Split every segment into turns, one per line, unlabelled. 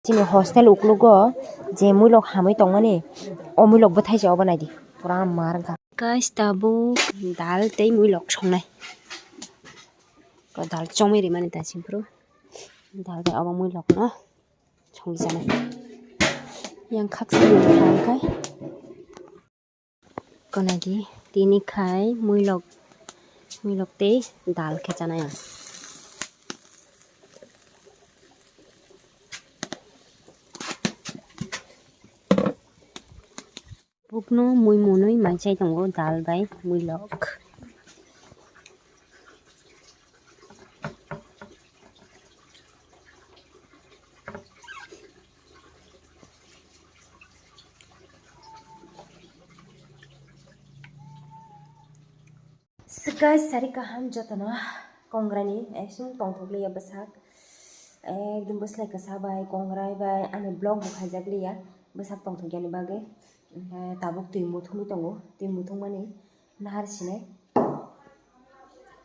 Sini hostel uklugo je muilok hamui tongmani o muilok bwthai jao banai di pura mar ga guys tabuk dal tei muilok songnai ko dal chomiri mani ta simpro dal ga abo muilok no songjanai yang khaksa kai konai di tini khai muilok tei dal khejanai Bukno mui munui manchai tongo dal bai muilok. Guys sari kaham jotano kongrani esum tongthokliya bwsak ekdum bwslai kasabai kongrai bai ani blog bukhajakliya bwsak tongthokyani bagwi tabuk tui muthungui tongo tui muthungmani nahar sinai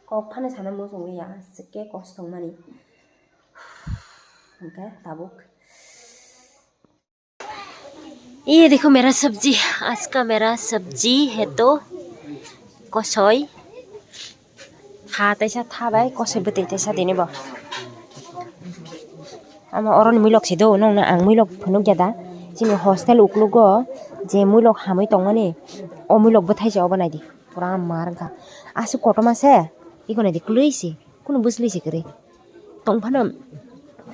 kok phano sana muchungliya aswkhe kosto tongmani okay tabuk ये देखो मेरा सब्जी आज का मेरा सब्जी है तो कसoi ha taisa thabai kosoi bwtui taisa dini bo ama oroni muilok sido nongna ang muilok phunukya da sini hostel uklugo je muilok hamui tongmani o muilok bwthai jao banai di pura mar ga asu kotoma se ikonai di kluisi kuno buslisi kri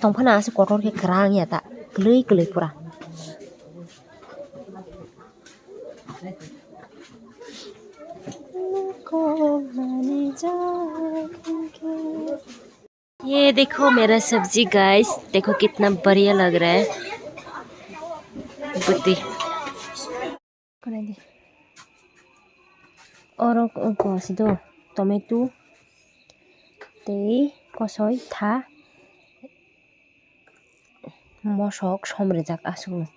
tongphana asu kotor ke krang ya ta klui pura ये देखो मेरा सब्जी guys देखो कितना बढ़िया लग रहा है बुद्धि और कसिदो tomato tei kosoi tha mosok somrijak asuk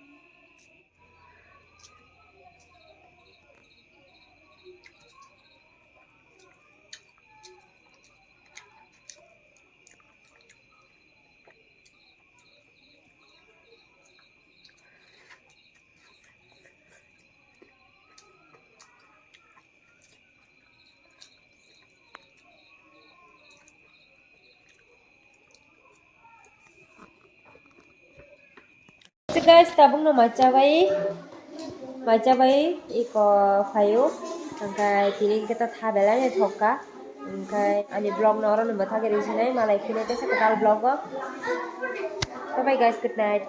guys tabung no macabai iko fayo angkai tini kita thabela ni thoka angkai ani blog no ron bathage resinai malai khine tesa katal blog bye bye guys good night